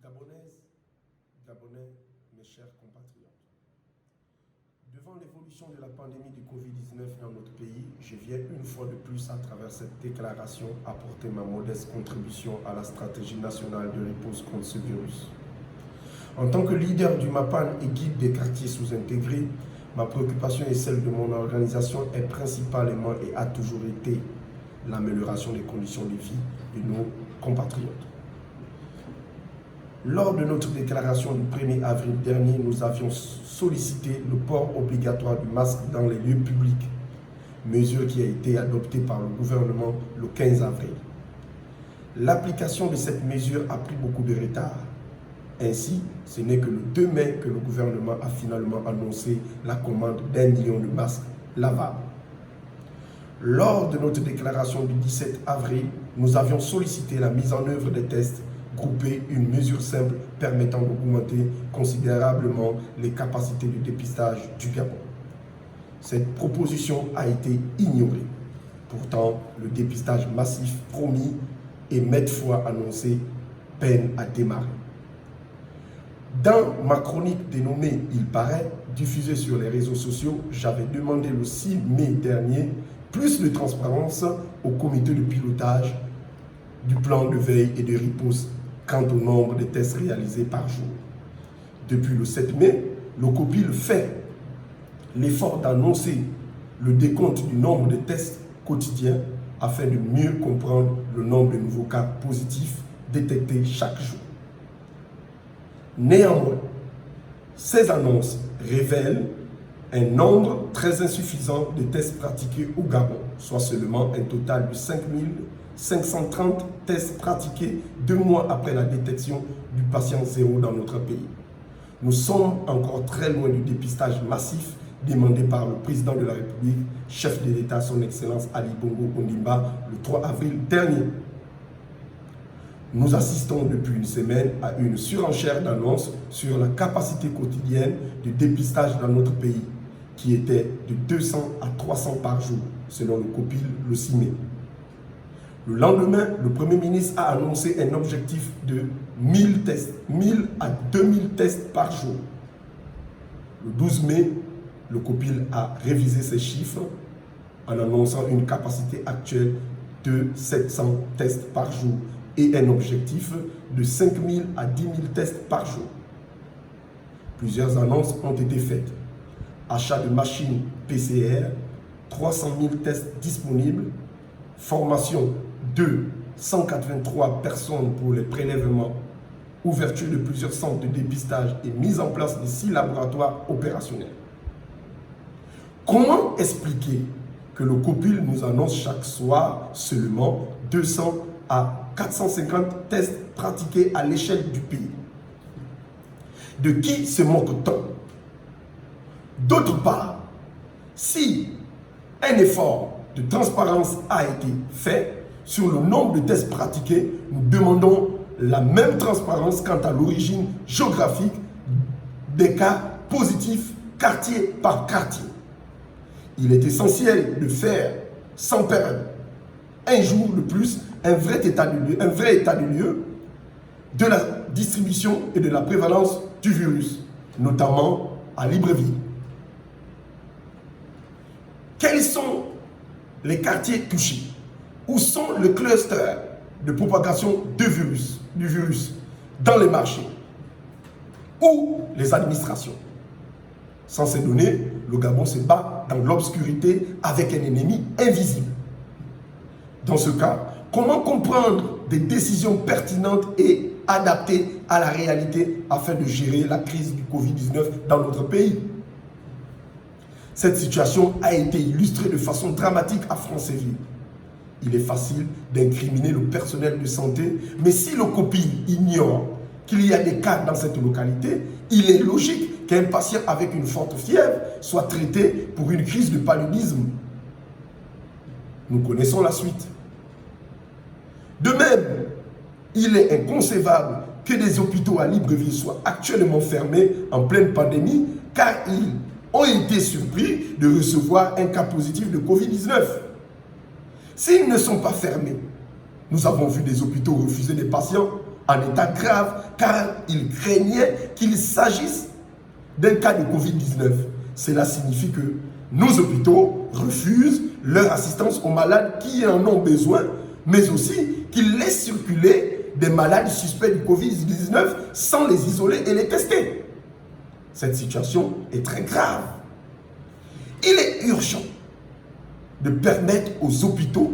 Gabonaises, Gabonais, mes chers compatriotes, devant l'évolution de la pandémie du Covid-19 dans notre pays, je viens une fois de plus à travers cette déclaration apporter ma modeste contribution à la stratégie nationale de réponse contre ce virus. En tant que leader du MAPAN et guide des quartiers sous-intégrés, ma préoccupation et celle de mon organisation est principalement et a toujours été l'amélioration des conditions de vie de nos compatriotes. Lors de notre déclaration du 1er avril dernier, nous avions sollicité le port obligatoire du masque dans les lieux publics, mesure qui a été adoptée par le gouvernement le 15 avril. L'application de cette mesure a pris beaucoup de retard. Ainsi, ce n'est que le 2 mai que le gouvernement a finalement annoncé la commande d'1 million de masques lavables. Lors de notre déclaration du 17 avril, nous avions sollicité la mise en œuvre des tests groupés, une mesure simple permettant d'augmenter considérablement les capacités de dépistage du Gabon. Cette proposition a été ignorée. Pourtant, le dépistage massif promis et maintes fois annoncé peine à démarrer. Dans ma chronique dénommée « Il paraît », diffusée sur les réseaux sociaux, j'avais demandé le 6 mai dernier plus de transparence au comité de pilotage du plan de veille et de riposte quant au nombre de tests réalisés par jour. Depuis le 7 mai, le COPIL fait l'effort d'annoncer le décompte du nombre de tests quotidiens afin de mieux comprendre le nombre de nouveaux cas positifs détectés chaque jour. Néanmoins, ces annonces révèlent un nombre très insuffisant de tests pratiqués au Gabon, soit seulement un total de 5 530 tests pratiqués 2 mois après la détection du patient zéro dans notre pays. Nous sommes encore très loin du dépistage massif demandé par le président de la République, chef de l'État, son Excellence Ali Bongo Ondimba, le 3 avril dernier. Nous assistons depuis une semaine à une surenchère d'annonces sur la capacité quotidienne de dépistage dans notre pays, qui était de 200 à 300 par jour, selon le COPIL le 6 mai. Le lendemain, le Premier ministre a annoncé un objectif de 1000 tests, 1000 à 2000 tests par jour. Le 12 mai, le COPIL a révisé ces chiffres en annonçant une capacité actuelle de 700 tests par jour et un objectif de 5000 à 10 000 tests par jour. Plusieurs annonces ont été faites. Achat de machines PCR, 300 000 tests disponibles, formation de 183 personnes pour les prélèvements, ouverture de plusieurs centres de dépistage et mise en place de 6 laboratoires opérationnels. Comment expliquer que le COPIL nous annonce chaque soir seulement 200 à 450 tests pratiqués à l'échelle du pays? De qui se moque-t-on? D'autre part, si un effort de transparence a été fait sur le nombre de tests pratiqués, nous demandons la même transparence quant à l'origine géographique des cas positifs quartier par quartier. Il est essentiel de faire sans perdre un jour de plus un vrai état de lieu de la distribution et de la prévalence du virus, notamment à Libreville. Quels sont les quartiers touchés? Où sont les clusters de propagation du virus dans les marchés? Où les administrations? Sans ces données, le Gabon se bat dans l'obscurité avec un ennemi invisible. Dans ce cas, comment comprendre des décisions pertinentes et adaptées à la réalité afin de gérer la crise du Covid-19 dans notre pays? Cette situation a été illustrée de façon dramatique à Franceville. Il est facile d'incriminer le personnel de santé, mais si le COPIL ignore qu'il y a des cas dans cette localité, il est logique qu'un patient avec une forte fièvre soit traité pour une crise de paludisme. Nous connaissons la suite. De même, il est inconcevable que des hôpitaux à Libreville soient actuellement fermés en pleine pandémie, car ils ont été surpris de recevoir un cas positif de Covid-19. S'ils ne sont pas fermés, nous avons vu des hôpitaux refuser des patients en état grave car ils craignaient qu'il s'agisse d'un cas de Covid-19. Cela signifie que nos hôpitaux refusent leur assistance aux malades qui en ont besoin, mais aussi qu'ils laissent circuler des malades suspects du Covid-19 sans les isoler et les tester. Cette situation est très grave. Il est urgent de permettre aux hôpitaux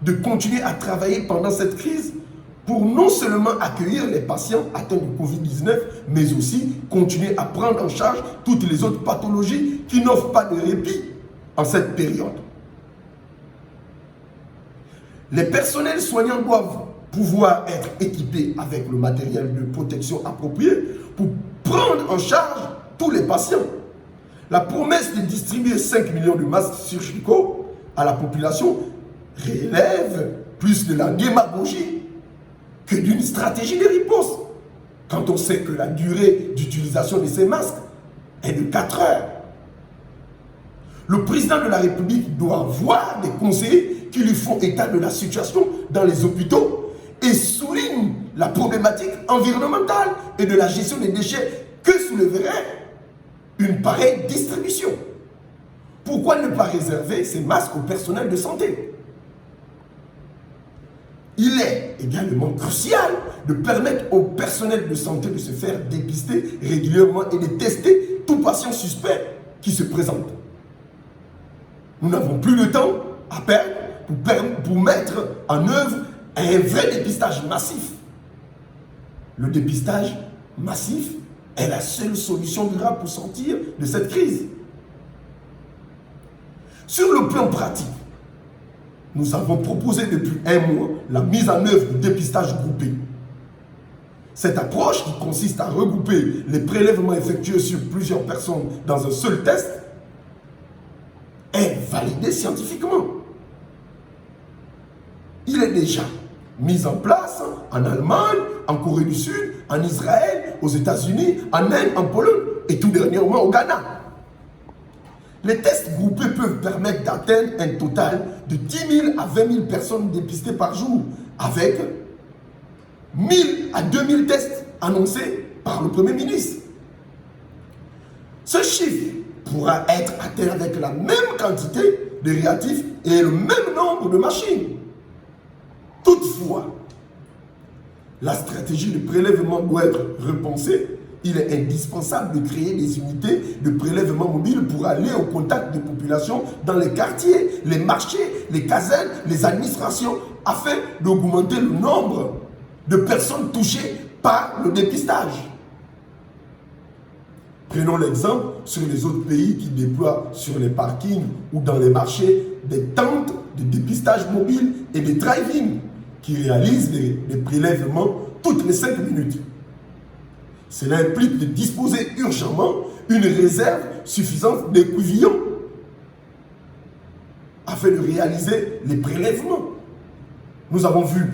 de continuer à travailler pendant cette crise pour non seulement accueillir les patients atteints du Covid-19, mais aussi continuer à prendre en charge toutes les autres pathologies qui n'offrent pas de répit en cette période. Les personnels soignants doivent pouvoir être équipés avec le matériel de protection approprié pour prendre en charge tous les patients. La promesse de distribuer 5 millions de masques chirurgicaux à la population relève plus de la démagogie que d'une stratégie de riposte, quand on sait que la durée d'utilisation de ces masques est de 4 heures. Le président de la République doit voir des conseillers qui lui font état de la situation dans les hôpitaux et souligne la problématique environnementale et de la gestion des déchets que soulèverait une pareille distribution. Pourquoi ne pas réserver ces masques au personnel de santé? Il est également crucial de permettre au personnel de santé de se faire dépister régulièrement et de tester tout patient suspect qui se présente. Nous n'avons plus le temps à perdre pour mettre en œuvre un vrai dépistage massif. Le dépistage massif est la seule solution durable pour sortir de cette crise. Sur le plan pratique, nous avons proposé depuis un mois la mise en œuvre du dépistage groupé. Cette approche qui consiste à regrouper les prélèvements effectués sur plusieurs personnes dans un seul test est validée scientifiquement. Il est déjà mis en place en Allemagne, en Corée du Sud, en Israël, aux États-Unis, en Inde, en Pologne et tout dernièrement au Ghana. Les tests groupés peuvent permettre d'atteindre un total de 10 000 à 20 000 personnes dépistées par jour, avec 1 000 à 2 000 tests annoncés par le Premier ministre. Ce chiffre pourra être atteint avec la même quantité de réactifs et le même nombre de machines. Toutefois, la stratégie de prélèvement doit être repensée. Il est indispensable de créer des unités de prélèvement mobile pour aller au contact des populations dans les quartiers, les marchés, les casernes, les administrations, afin d'augmenter le nombre de personnes touchées par le dépistage. Prenons l'exemple sur les autres pays qui déploient sur les parkings ou dans les marchés des tentes de dépistage mobile et des drive-in qui réalisent des prélèvements toutes les 5 minutes. Cela implique de disposer urgemment une réserve suffisante d'écouvillons afin de réaliser les prélèvements. Nous avons vu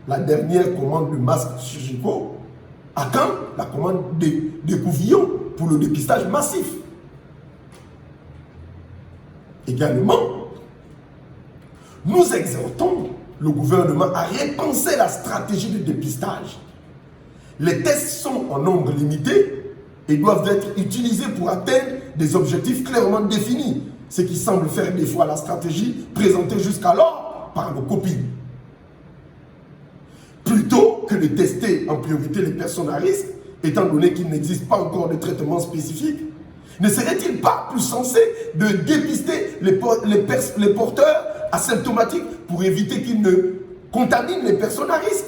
la dernière commande de masques chirurgicaux. À quand la commande d'écouvillons pour le dépistage massif? Également, nous exhortons le gouvernement à repenser la stratégie de dépistage. Les tests sont en nombre limité et doivent être utilisés pour atteindre des objectifs clairement définis, ce qui semble faire défaut à la stratégie présentée jusqu'alors par nos copines. Plutôt que de tester en priorité les personnes à risque, étant donné qu'il n'existe pas encore de traitement spécifique, ne serait-il pas plus sensé de dépister les porteurs asymptomatiques pour éviter qu'ils ne contaminent les personnes à risque?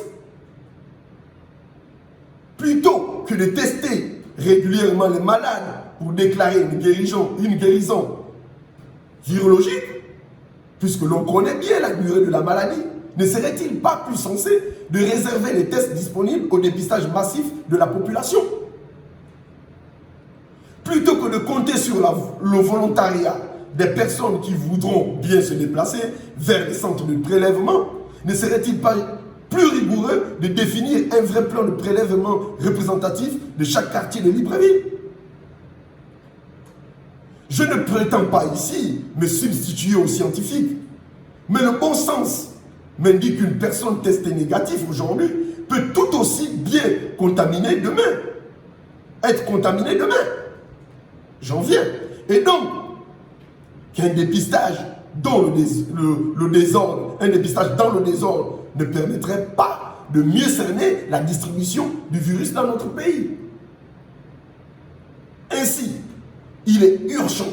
Plutôt que de tester régulièrement les malades pour déclarer une guérison virologique, puisque l'on connaît bien la durée de la maladie, ne serait-il pas plus sensé de réserver les tests disponibles au dépistage massif de la population? Plutôt que de compter sur le volontariat des personnes qui voudront bien se déplacer vers les centres de prélèvement, ne serait-il pas plus rigoureux de définir un vrai plan de prélèvement représentatif de chaque quartier de Libreville? Je ne prétends pas ici me substituer aux scientifiques, mais le bon sens m'indique qu'une personne testée négative aujourd'hui peut tout aussi bien contaminer demain. Être contaminé demain. J'en viens. Et donc, qu'un dépistage dans le désordre, un dépistage dans le désordre ne permettrait pas de mieux cerner la distribution du virus dans notre pays. Ainsi, il est urgent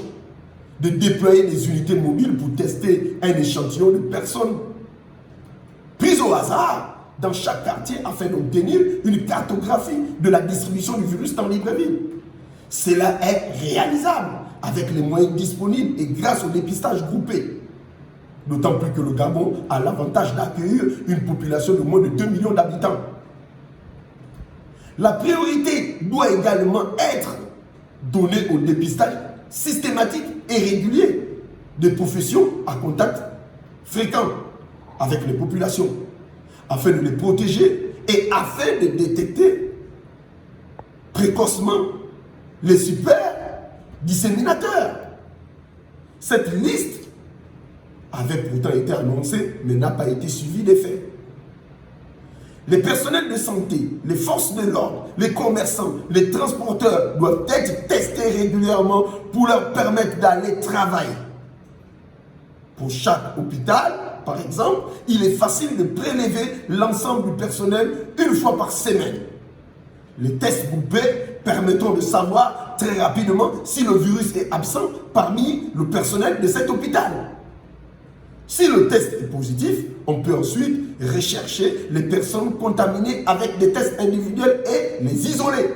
de déployer des unités mobiles pour tester un échantillon de personnes prises au hasard dans chaque quartier afin d'obtenir une cartographie de la distribution du virus dans Libreville. Cela est réalisable avec les moyens disponibles et grâce au dépistage groupé. D'autant plus que le Gabon a l'avantage d'accueillir une population de moins de 2 millions d'habitants. La priorité doit également être donnée au dépistage systématique et régulier des professions à contact fréquent avec les populations, afin de les protéger et afin de détecter précocement les super disséminateurs. Cette liste avait pourtant été annoncée, mais n'a pas été suivie des faits. Les personnels de santé, les forces de l'ordre, les commerçants, les transporteurs doivent être testés régulièrement pour leur permettre d'aller travailler. Pour chaque hôpital, par exemple, il est facile de prélever l'ensemble du personnel une fois par semaine. Les tests groupés permettront de savoir très rapidement si le virus est absent parmi le personnel de cet hôpital. Si le test est positif, on peut ensuite rechercher les personnes contaminées avec des tests individuels et les isoler.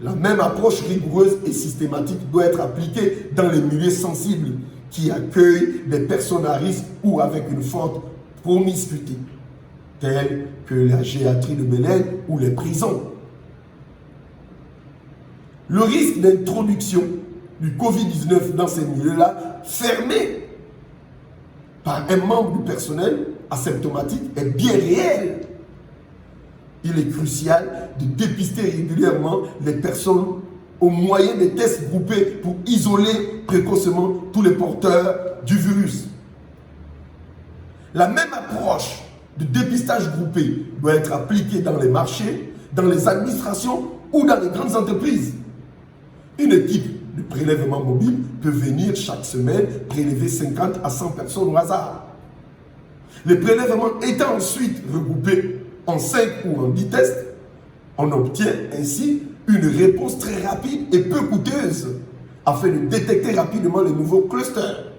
La même approche rigoureuse et systématique doit être appliquée dans les milieux sensibles qui accueillent des personnes à risque ou avec une forte promiscuité, telles que la gériatrie de Belen ou les prisons. Le risque d'introduction du Covid-19 dans ces milieux-là, fermés par un membre du personnel asymptomatique, est bien réel. Il est crucial de dépister régulièrement les personnes au moyen des tests groupés pour isoler précocement tous les porteurs du virus. La même approche de dépistage groupé doit être appliquée dans les marchés, dans les administrations ou dans les grandes entreprises. Une équipe de prélèvement mobile peut venir chaque semaine prélever 50 à 100 personnes au hasard. Les prélèvements étant ensuite regroupés en 5 ou en 10 tests, on obtient ainsi une réponse très rapide et peu coûteuse afin de détecter rapidement les nouveaux clusters.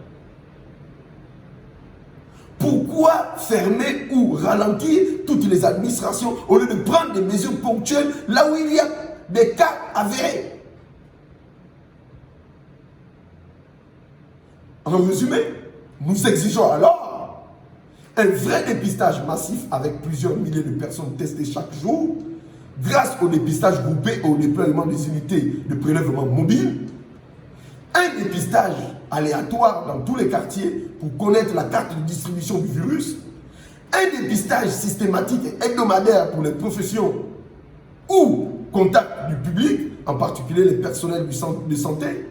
Pourquoi fermer ou ralentir toutes les administrations au lieu de prendre des mesures ponctuelles là où il y a des cas avérés? En résumé, nous exigeons alors un vrai dépistage massif avec plusieurs milliers de personnes testées chaque jour, grâce au dépistage groupé et au déploiement des unités de prélèvement mobile, un dépistage aléatoire dans tous les quartiers pour connaître la carte de distribution du virus, un dépistage systématique et hebdomadaire pour les professions ou contacts du public, en particulier les personnels du centre de santé,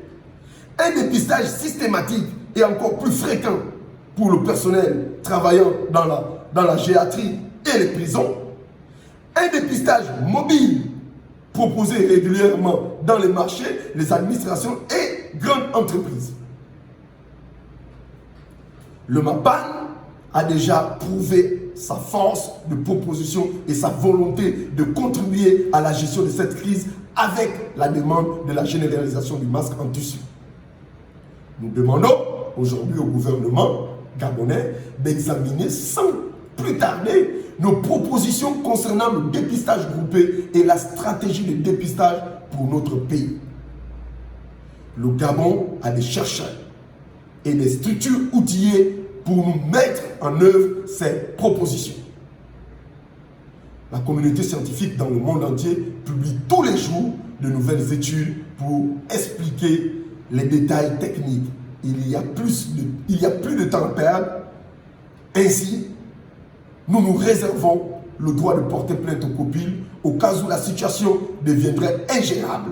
un dépistage systématique et encore plus fréquent pour le personnel travaillant dans la gériatrie et les prisons, un dépistage mobile proposé régulièrement dans les marchés, les administrations et grandes entreprises. Le MAPAN a déjà prouvé sa force de proposition et sa volonté de contribuer à la gestion de cette crise avec la demande de la généralisation du masque en tissu. Nous demandons aujourd'hui au gouvernement gabonais d'examiner sans plus tarder nos propositions concernant le dépistage groupé et la stratégie de dépistage pour notre pays. Le Gabon a des chercheurs et des structures outillées pour nous mettre en œuvre ces propositions. La communauté scientifique dans le monde entier publie tous les jours de nouvelles études pour expliquer les détails techniques. Il y a plus de temps à perdre. Ainsi, nous nous réservons le droit de porter plainte au COPIL au cas où la situation deviendrait ingérable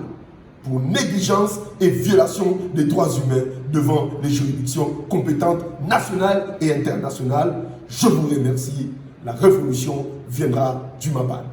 pour négligence et violation des droits humains devant les juridictions compétentes nationales et internationales. Je vous remercie. la révolution viendra du Mabal.